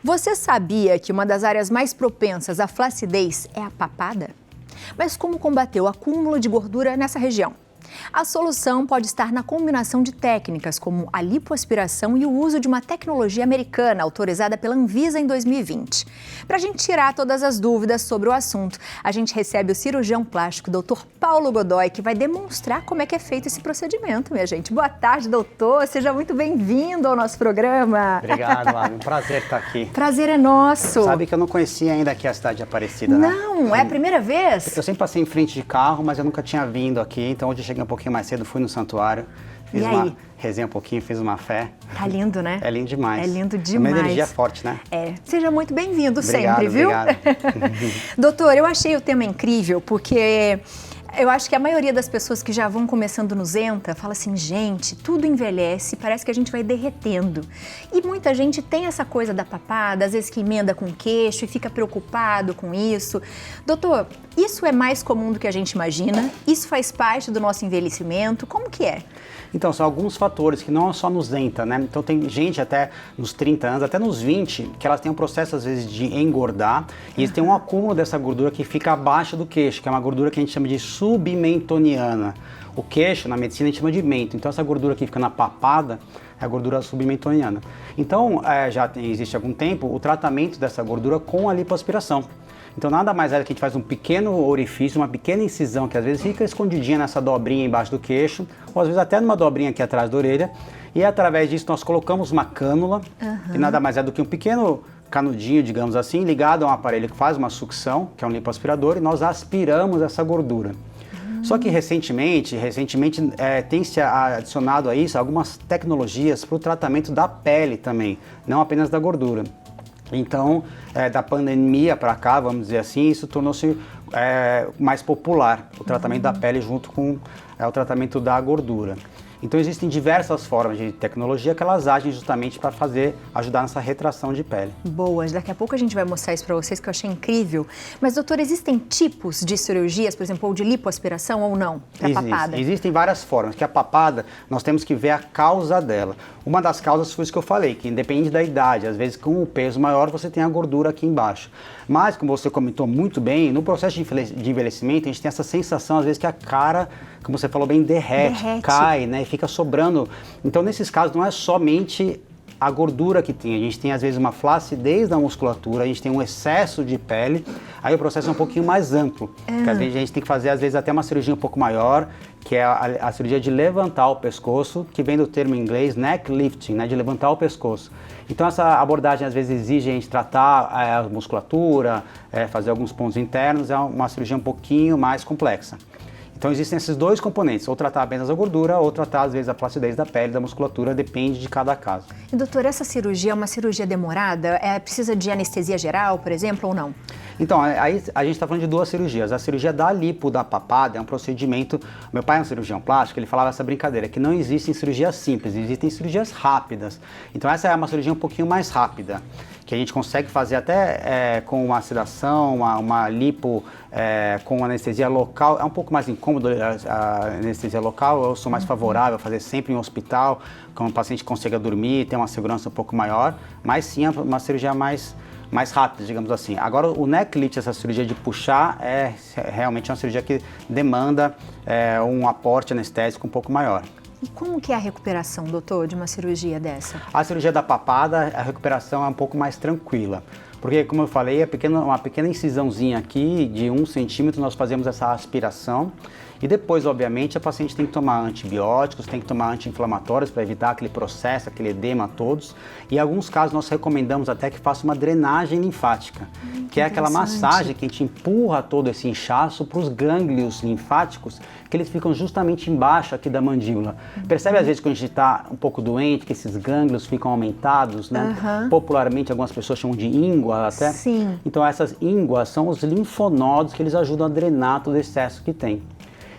Você sabia que uma das áreas mais propensas à flacidez é a papada? Mas como combater o acúmulo de gordura nessa região? A solução pode estar na combinação de técnicas como a lipoaspiração e o uso de uma tecnologia americana autorizada pela Anvisa em 2020. Para a gente tirar todas as dúvidas sobre o assunto, a gente recebe o cirurgião plástico Dr. Paulo Godoy, que vai demonstrar como é que é feito esse procedimento, minha gente. Boa tarde, doutor. Seja muito bem-vindo ao nosso programa. Obrigado, Laura. Um prazer estar aqui. Prazer é nosso. Sabe que eu não conhecia ainda aqui a cidade de Aparecida, né? Não, é a primeira vez? Eu sempre passei em frente de carro, mas eu nunca tinha vindo aqui, então hoje eu cheguei um pouquinho mais cedo, fui no santuário, fiz uma resenha um pouquinho, fiz uma fé. Tá lindo, né? É lindo demais. É lindo demais. Uma energia forte, né? É. Seja muito bem-vindo sempre, viu? Obrigado. Doutor, eu achei o tema incrível porque eu acho que a maioria das pessoas que já vão começando no Zenta fala assim, gente, tudo envelhece, parece que a gente vai derretendo. E muita gente tem essa coisa da papada, às vezes que emenda com o queixo e fica preocupado com isso. Doutor, isso é mais comum do que a gente imagina? Isso faz parte do nosso envelhecimento? Como que é? Então, são alguns fatores que não é só no Zenta, né? Então tem gente até nos 30 anos, até nos 20, que elas têm um processo às vezes de engordar e eles têm um acúmulo dessa gordura que fica abaixo do queixo, que é uma gordura que a gente chama de submentoniana. O queixo, na medicina, a gente chama de mento. Então essa gordura que fica na papada é a gordura submentoniana. Então, existe há algum tempo o tratamento dessa gordura com a lipoaspiração. Então nada mais é que a gente faz um pequeno orifício, uma pequena incisão que às vezes fica escondidinha nessa dobrinha embaixo do queixo, ou às vezes até numa dobrinha aqui atrás da orelha, e através disso nós colocamos uma cânula, que nada mais é do que um pequeno canudinho, digamos assim, ligado a um aparelho que faz uma sucção, que é um lipoaspirador, e nós aspiramos essa gordura. Só que recentemente tem se adicionado a isso algumas tecnologias para o tratamento da pele também, não apenas da gordura. Então, da pandemia para cá, vamos dizer assim, isso tornou-se mais popular, o tratamento da pele junto com o tratamento da gordura. Então existem diversas formas de tecnologia que elas agem justamente para ajudar nessa retração de pele. Boas, daqui a pouco a gente vai mostrar isso para vocês que eu achei incrível. Mas doutor, existem tipos de cirurgias, por exemplo, ou de lipoaspiração ou não, para papada? Existem várias formas, que a papada nós temos que ver a causa dela. Uma das causas foi isso que eu falei, que independe da idade, às vezes com o peso maior você tem a gordura aqui embaixo. Mas, como você comentou muito bem, no processo de envelhecimento a gente tem essa sensação às vezes que a cara, como você falou bem, derrete. Cai, né, e fica sobrando. Então nesses casos não é somente a gordura que tem, a gente tem às vezes uma flacidez da musculatura, a gente tem um excesso de pele, aí o processo é um pouquinho mais amplo, porque às vezes a gente tem que fazer às vezes até uma cirurgia um pouco maior, que é a cirurgia de levantar o pescoço, que vem do termo em inglês neck lifting, né, de levantar o pescoço. Então essa abordagem às vezes exige a gente tratar a musculatura, fazer alguns pontos internos, é uma cirurgia um pouquinho mais complexa. Então existem esses dois componentes, ou tratar apenas a gordura, ou tratar às vezes a flacidez da pele, da musculatura, depende de cada caso. E doutor, essa cirurgia é uma cirurgia demorada? Precisa de anestesia geral, por exemplo, ou não? Então, aí a gente está falando de duas cirurgias. A cirurgia da lipo da papada é um procedimento... Meu pai é um cirurgião plástico, ele falava essa brincadeira, que não existem cirurgias simples, existem cirurgias rápidas. Então essa é uma cirurgia um pouquinho mais rápida, que a gente consegue fazer até com uma sedação, uma lipo com anestesia local. É um pouco mais incômodo a anestesia local, eu sou mais favorável a fazer sempre em um hospital, que o paciente consiga dormir, ter uma segurança um pouco maior, mas sim é uma cirurgia mais rápida, digamos assim. Agora, o neck lift, essa cirurgia de puxar, é realmente uma cirurgia que demanda um aporte anestésico um pouco maior. E como que é a recuperação, doutor, de uma cirurgia dessa? A cirurgia da papada, a recuperação é um pouco mais tranquila. Porque, como eu falei, uma pequena incisãozinha aqui de 1 centímetro, nós fazemos essa aspiração. E depois, obviamente, a paciente tem que tomar antibióticos, tem que tomar anti-inflamatórios para evitar aquele processo, aquele edema todos. E em alguns casos nós recomendamos até que faça uma drenagem linfática, que é aquela massagem que a gente empurra todo esse inchaço para os gânglios linfáticos, que eles ficam justamente embaixo aqui da mandíbula. Percebe às vezes quando a gente está um pouco doente, que esses gânglios ficam aumentados, né? Popularmente algumas pessoas chamam de íngua até. Sim. Então essas ínguas são os linfonodos que eles ajudam a drenar todo o excesso que tem.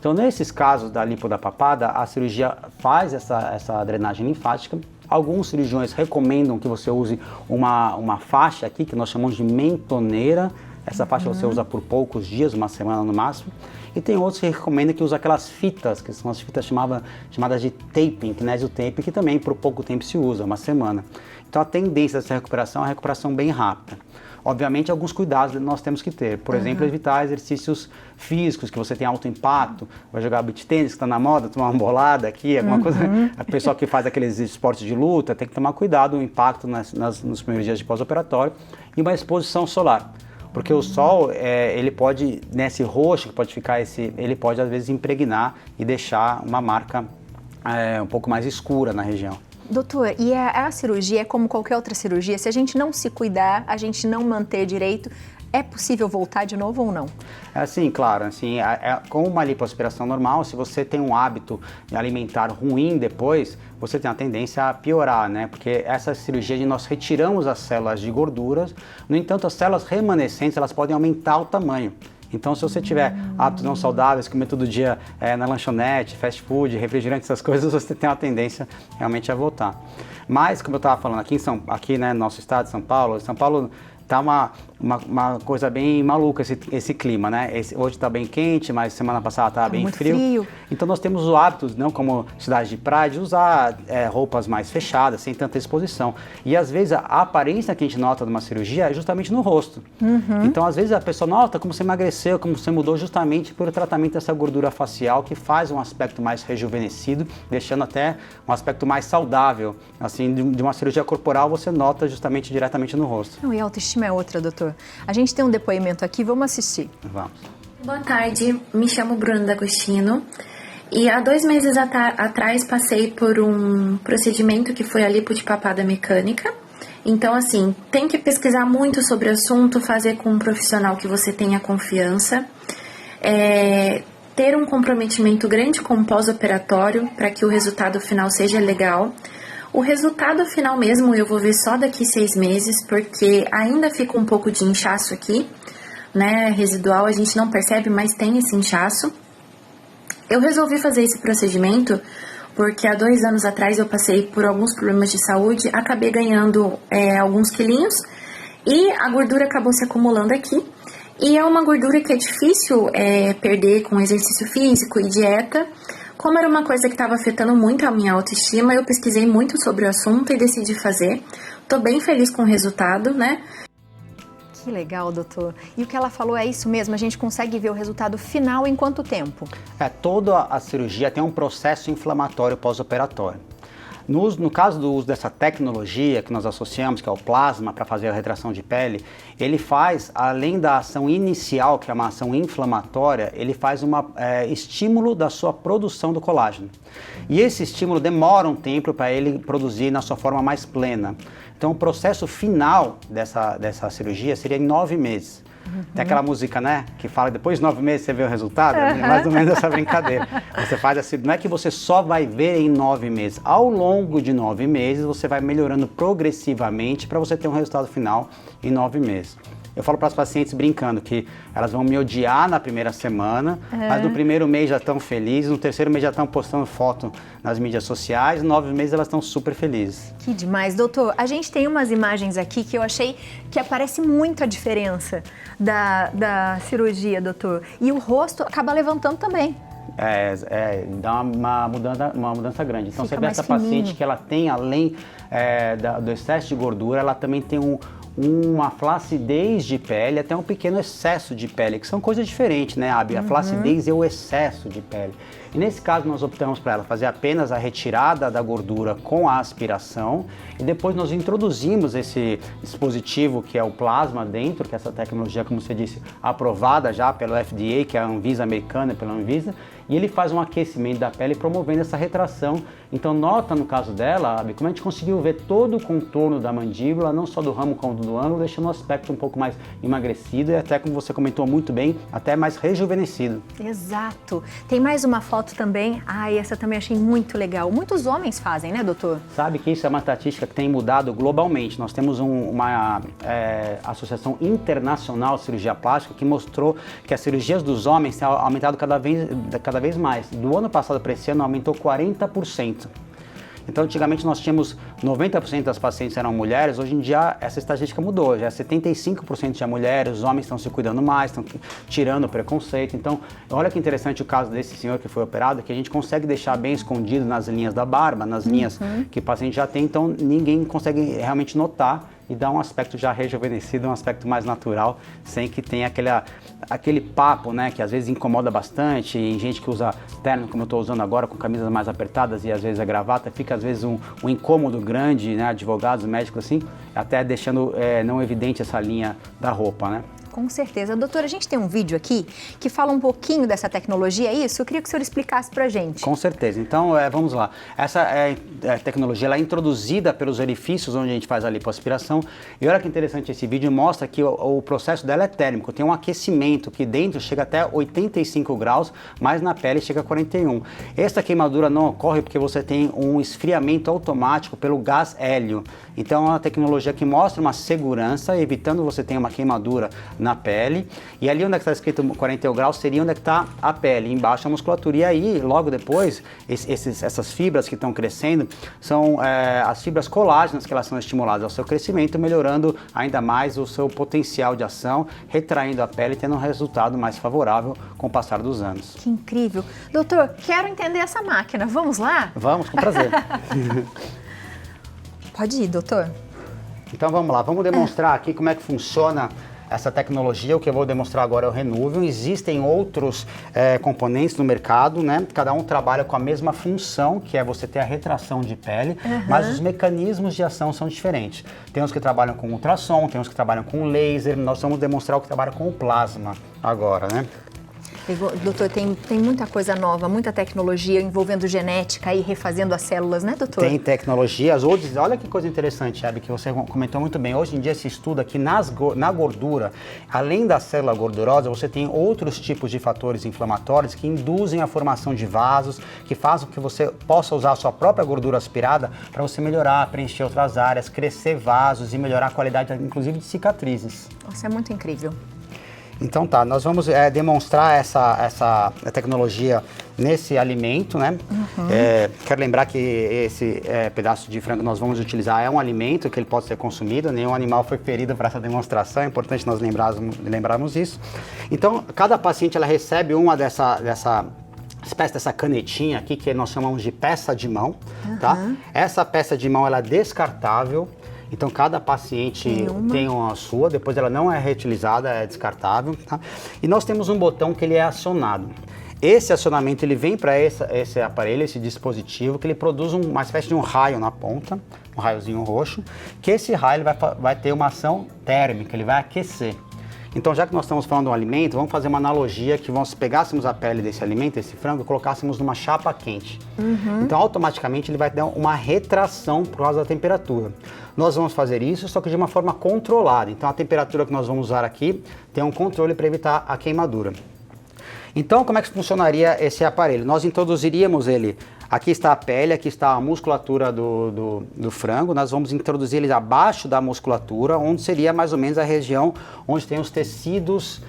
Então, nesses casos da lipo da papada, a cirurgia faz essa drenagem linfática. Alguns cirurgiões recomendam que você use uma faixa aqui, que nós chamamos de mentoneira, Essa faixa você usa por poucos dias, uma semana no máximo. E tem outros que recomendam que usa aquelas fitas, que são as fitas chamadas de taping, kinesio tape, que também por pouco tempo se usa, uma semana. Então a tendência dessa recuperação é uma recuperação bem rápida. Obviamente, alguns cuidados nós temos que ter. Por exemplo, evitar exercícios físicos, que você tem alto impacto. Vai jogar beach tênis, que está na moda, tomar uma bolada aqui, alguma coisa. A pessoa que faz aqueles esportes de luta tem que tomar cuidado, o impacto nos primeiros dias de pós-operatório. E uma exposição solar. Porque o sol, ele pode, nesse roxo que pode ficar, ele pode às vezes impregnar e deixar uma marca um pouco mais escura na região. Doutor, e a cirurgia é como qualquer outra cirurgia? Se a gente não se cuidar, a gente não manter direito, é possível voltar de novo ou não? Sim, claro. Assim, com uma lipoaspiração normal, se você tem um hábito alimentar ruim depois, você tem a tendência a piorar, né? Porque essa cirurgia, nós retiramos as células de gorduras, no entanto, as células remanescentes, elas podem aumentar o tamanho. Então, se você tiver hábitos não saudáveis, comer todo dia na lanchonete, fast food, refrigerante, essas coisas, você tem uma tendência realmente a voltar. Mas, como eu estava falando, aqui no nosso estado de São Paulo tá uma coisa bem maluca esse clima, né? Hoje está bem quente, mas semana passada estava bem frio. Então nós temos o hábito, não como cidade de praia, de usar roupas mais fechadas, sem tanta exposição. E às vezes a aparência que a gente nota numa cirurgia é justamente no rosto. Então às vezes a pessoa nota como você emagreceu, como você mudou justamente pelo tratamento dessa gordura facial, que faz um aspecto mais rejuvenescido, deixando até um aspecto mais saudável. Assim, de uma cirurgia corporal você nota justamente diretamente no rosto. Não, e a autoestima é outra, doutor. A gente tem um depoimento aqui, vamos assistir. Vamos. Boa tarde, me chamo Bruna D'Agostino e há 2 meses atrás passei por um procedimento que foi a lipo de papada mecânica. Então, assim, tem que pesquisar muito sobre o assunto, fazer com um profissional que você tenha confiança, ter um comprometimento grande com o pós-operatório para que o resultado final seja legal. O resultado final mesmo eu vou ver só daqui 6 meses, porque ainda fica um pouco de inchaço aqui, né, residual, a gente não percebe, mas tem esse inchaço. Eu resolvi fazer esse procedimento porque há 2 anos atrás eu passei por alguns problemas de saúde, acabei ganhando alguns quilinhos e a gordura acabou se acumulando aqui. E é uma gordura que é difícil perder com exercício físico e dieta. Como era uma coisa que estava afetando muito a minha autoestima, eu pesquisei muito sobre o assunto e decidi fazer. Tô bem feliz com o resultado, né? Que legal, doutor. E o que ela falou é isso mesmo, a gente consegue ver o resultado final em quanto tempo? Toda a cirurgia tem um processo inflamatório pós-operatório. No caso do uso dessa tecnologia que nós associamos, que é o plasma, para fazer a retração de pele, ele faz, além da ação inicial, que é uma ação inflamatória, ele faz um estímulo da sua produção do colágeno. E esse estímulo demora um tempo para ele produzir na sua forma mais plena. Então, o processo final dessa cirurgia seria em 9 meses. Tem aquela música, né, que fala depois de 9 meses você vê o resultado, é mais ou menos essa brincadeira. Você faz assim, não é que você só vai ver em 9 meses, ao longo de 9 meses você vai melhorando progressivamente para você ter um resultado final em 9 meses. Eu falo para as pacientes brincando que elas vão me odiar na primeira semana, mas no primeiro mês já estão felizes, no terceiro mês já estão postando foto nas mídias sociais, no 9 meses elas estão super felizes. Que demais, doutor. A gente tem umas imagens aqui que eu achei que aparece muito a diferença da cirurgia, doutor. E o rosto acaba levantando também. Dá uma mudança grande. Então, Fica você vê essa paciente que ela tem, além do excesso de gordura, ela também tem uma flacidez de pele, até um pequeno excesso de pele, que são coisas diferentes, né, Abi? A flacidez e o excesso de pele. E nesse caso nós optamos para ela fazer apenas a retirada da gordura com a aspiração e depois nós introduzimos esse dispositivo que é o plasma dentro, que é essa tecnologia, como você disse, aprovada já pelo FDA, que é a Anvisa americana, pela Anvisa, e ele faz um aquecimento da pele promovendo essa retração. Então nota no caso dela, Abi, como a gente conseguiu ver todo o contorno da mandíbula, não só do ramo como do ângulo, deixando o aspecto um pouco mais emagrecido e até, como você comentou muito bem, até mais rejuvenescido. Exato. Tem mais uma foto também. Essa também achei muito legal. Muitos homens fazem, né, doutor? Sabe que isso é uma estatística que tem mudado globalmente. Nós temos uma associação internacional de cirurgia plástica que mostrou que as cirurgias dos homens têm aumentado cada vez mais. Do ano passado para esse ano aumentou 40%. Então, antigamente nós tínhamos 90% das pacientes eram mulheres, hoje em dia essa estatística mudou, já é 75% de mulheres, os homens estão se cuidando mais, estão tirando o preconceito. Então, olha que interessante o caso desse senhor que foi operado, que a gente consegue deixar bem escondido nas linhas da barba, nas linhas que o paciente já tem, então ninguém consegue realmente notar e dá um aspecto já rejuvenescido, um aspecto mais natural, sem que tenha aquele papo, né, que às vezes incomoda bastante, em gente que usa terno, como eu estou usando agora, com camisas mais apertadas e às vezes a gravata, fica às vezes um incômodo grande, né, advogados, médicos assim, até deixando não evidente essa linha da roupa, né. Com certeza. Doutora, a gente tem um vídeo aqui que fala um pouquinho dessa tecnologia, é isso? Eu queria que o senhor explicasse pra gente. Com certeza. Então, vamos lá. Essa tecnologia ela é introduzida pelos orifícios onde a gente faz a lipoaspiração. E olha que interessante, esse vídeo mostra que o processo dela é térmico. Tem um aquecimento que dentro chega até 85 graus, mas na pele chega a 41. Essa queimadura não ocorre porque você tem um esfriamento automático pelo gás hélio. Então, é uma tecnologia que mostra uma segurança, evitando você ter uma queimadura na pele, e ali onde está escrito 41 graus seria onde está a pele, embaixo a musculatura, e aí logo depois essas fibras que estão crescendo são as fibras colágenas que elas são estimuladas ao seu crescimento, melhorando ainda mais o seu potencial de ação, retraindo a pele e tendo um resultado mais favorável com o passar dos anos. Que incrível! Doutor, quero entender essa máquina, vamos lá? Vamos, com prazer. Pode ir, doutor. Então vamos lá, vamos demonstrar aqui como é que funciona essa tecnologia. O que eu vou demonstrar agora é o Renuvium. Existem outros componentes no mercado, né? Cada um trabalha com a mesma função, que é você ter a retração de pele, mas os mecanismos de ação são diferentes. Tem uns que trabalham com ultrassom, tem uns que trabalham com laser, nós vamos demonstrar o que trabalha com o plasma agora, né? Doutor, tem muita coisa nova, muita tecnologia envolvendo genética e refazendo as células, né, doutor? Tem tecnologias. Olha que coisa interessante, Abby, que você comentou muito bem. Hoje em dia se estuda que na gordura, além da célula gordurosa, você tem outros tipos de fatores inflamatórios que induzem a formação de vasos, que fazem com que você possa usar a sua própria gordura aspirada para você melhorar, preencher outras áreas, crescer vasos e melhorar a qualidade, inclusive, de cicatrizes. Nossa, é muito incrível. Então tá, nós vamos demonstrar essa tecnologia nesse alimento, né? Quero lembrar que esse pedaço de frango que nós vamos utilizar é um alimento que ele pode ser consumido, nenhum animal foi ferido para essa demonstração, é importante nós lembrarmos isso. Então, cada paciente ela recebe uma dessa espécie dessa canetinha aqui, que nós chamamos de peça de mão, tá? Essa peça de mão ela é descartável. Então, cada paciente tem uma sua, depois ela não é reutilizada, é descartável, tá? E nós temos um botão que ele é acionado. Esse acionamento, ele vem para esse aparelho, esse dispositivo, que ele produz uma espécie de um raio na ponta, um raiozinho roxo, que esse raio ele vai ter uma ação térmica, ele vai aquecer. Então, já que nós estamos falando de um alimento, vamos fazer uma analogia que se pegássemos a pele desse alimento, esse frango, e colocássemos numa chapa quente. Então, automaticamente, ele vai dar uma retração por causa da temperatura. Nós vamos fazer isso, só que de uma forma controlada. Então, a temperatura que nós vamos usar aqui tem um controle para evitar a queimadura. Então, como é que funcionaria esse aparelho? Nós introduziríamos ele, aqui está a pele, aqui está a musculatura do frango, nós vamos introduzir ele abaixo da musculatura, onde seria mais ou menos a região onde tem os tecidos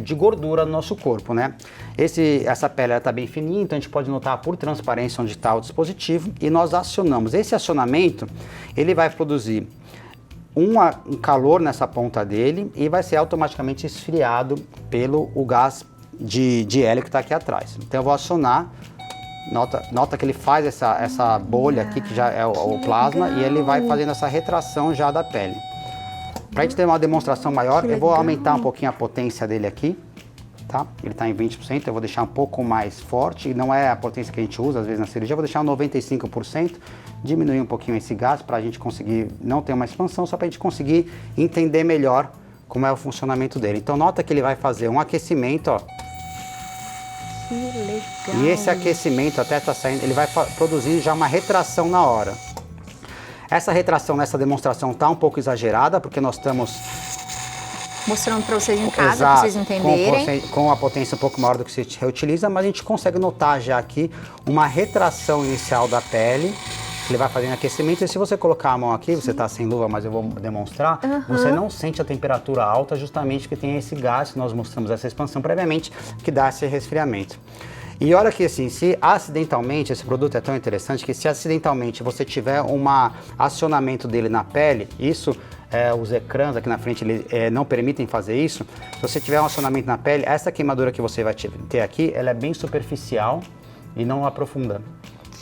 de gordura no nosso corpo, né? Essa pele está bem fininha, então a gente pode notar por transparência onde está o dispositivo e nós acionamos. Esse acionamento, ele vai produzir um calor nessa ponta dele e vai ser automaticamente esfriado pelo gás de hélio que está aqui atrás. Então eu vou acionar, nota que ele faz essa bolha aqui, que já é o plasma, e ele vai fazendo essa retração já da pele. Para a gente ter uma demonstração maior, eu vou aumentar um pouquinho a potência dele aqui, tá? Ele está em 20%, eu vou deixar um pouco mais forte, não é a potência que a gente usa às vezes na cirurgia, eu vou deixar 95%, diminuir um pouquinho esse gás para a gente conseguir não ter uma expansão, só para a gente conseguir entender melhor como é o funcionamento dele. Então nota que ele vai fazer um aquecimento, ó. Que legal! E esse aquecimento até está saindo, ele vai produzir já uma retração na hora. Essa retração nessa demonstração está um pouco exagerada, porque nós estamos mostrando para vocês em casa, para vocês entenderem. Com a potência um pouco maior do que se reutiliza, mas a gente consegue notar já aqui uma retração inicial da pele. Ele vai fazendo aquecimento, e se você colocar a mão aqui, você está sem luva, mas eu vou demonstrar, você não sente a temperatura alta, justamente porque tem esse gás, que nós mostramos essa expansão previamente, que dá esse resfriamento. E olha que assim, se acidentalmente, esse produto é tão interessante que se acidentalmente você tiver um acionamento dele na pele, isso, os ecrãs aqui na frente não permitem fazer isso. Se você tiver um acionamento na pele, essa queimadura que você vai ter aqui, ela é bem superficial e não aprofunda.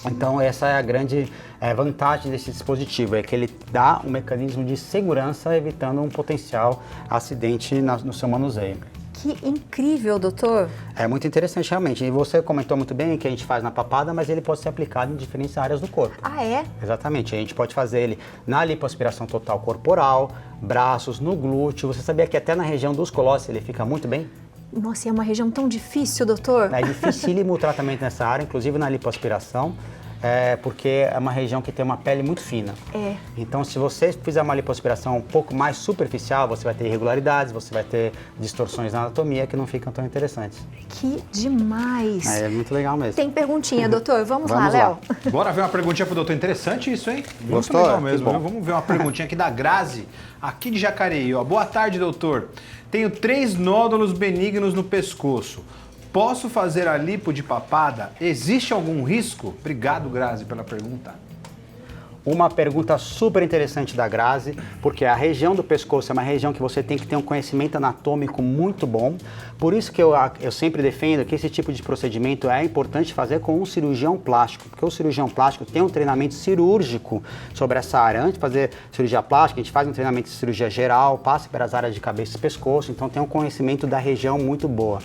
Então essa é a grande vantagem desse dispositivo, é que ele dá um mecanismo de segurança evitando um potencial acidente no seu manuseio. Que incrível, doutor! É muito interessante realmente. E você comentou muito bem que a gente faz na papada, mas ele pode ser aplicado em diferentes áreas do corpo. Ah, é? Exatamente. A gente pode fazer ele na lipoaspiração total corporal, braços, no glúteo. Você sabia que até na região dos colossos ele fica muito bem? Nossa, e é uma região tão difícil, doutor. É dificílimo o tratamento nessa área, inclusive na lipoaspiração, porque é uma região que tem uma pele muito fina. É. Então, se você fizer uma lipoaspiração um pouco mais superficial, você vai ter irregularidades, você vai ter distorções na anatomia que não ficam tão interessantes. Que demais! É muito legal mesmo. Tem perguntinha, doutor? Vamos lá, lá. Léo? Bora ver uma perguntinha pro doutor. Interessante isso, hein? Gostou? Muito legal mesmo. Que bom. Vamos ver uma perguntinha aqui da Grazi, aqui de Jacareí. Ó. Boa tarde, doutor. Tenho 3 nódulos benignos no pescoço. Posso fazer a lipo de papada? Existe algum risco? Obrigado, Grazi, pela pergunta. Uma pergunta super interessante da Grazi, porque a região do pescoço é uma região que você tem que ter um conhecimento anatômico muito bom. Por isso que eu sempre defendo que esse tipo de procedimento é importante fazer com um cirurgião plástico, porque o cirurgião plástico tem um treinamento cirúrgico sobre essa área. Antes de fazer cirurgia plástica, a gente faz um treinamento de cirurgia geral, passa pelas áreas de cabeça e pescoço, então tem um conhecimento da região muito boa.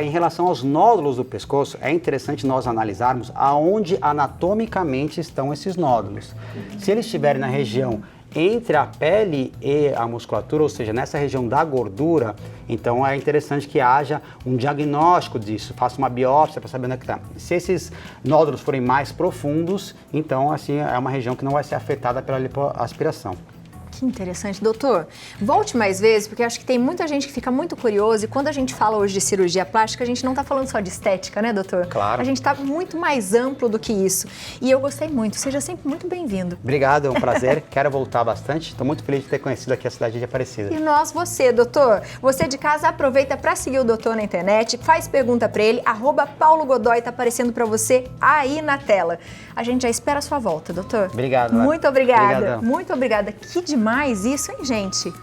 Em relação aos nódulos do pescoço, é interessante nós analisarmos aonde anatomicamente estão esses nódulos. Se eles estiverem na região entre a pele e a musculatura, ou seja, nessa região da gordura, então é interessante que haja um diagnóstico disso, faça uma biópsia para saber onde é que está. Se esses nódulos forem mais profundos, então assim é uma região que não vai ser afetada pela lipoaspiração. Que interessante. Doutor, volte mais vezes, porque acho que tem muita gente que fica muito curiosa e quando a gente fala hoje de cirurgia plástica, a gente não está falando só de estética, né, doutor? Claro. A gente está muito mais amplo do que isso. E eu gostei muito. Seja sempre muito bem-vindo. Obrigado, é um prazer. Quero voltar bastante. Estou muito feliz de ter conhecido aqui a cidade de Aparecida. E você, doutor. Você de casa aproveita para seguir o doutor na internet, faz pergunta para ele, @PauloGodoy está aparecendo para você aí na tela. A gente já espera a sua volta, doutor. Obrigado. Muito obrigada. Obrigadão. Muito obrigada. Que demais isso, hein, gente?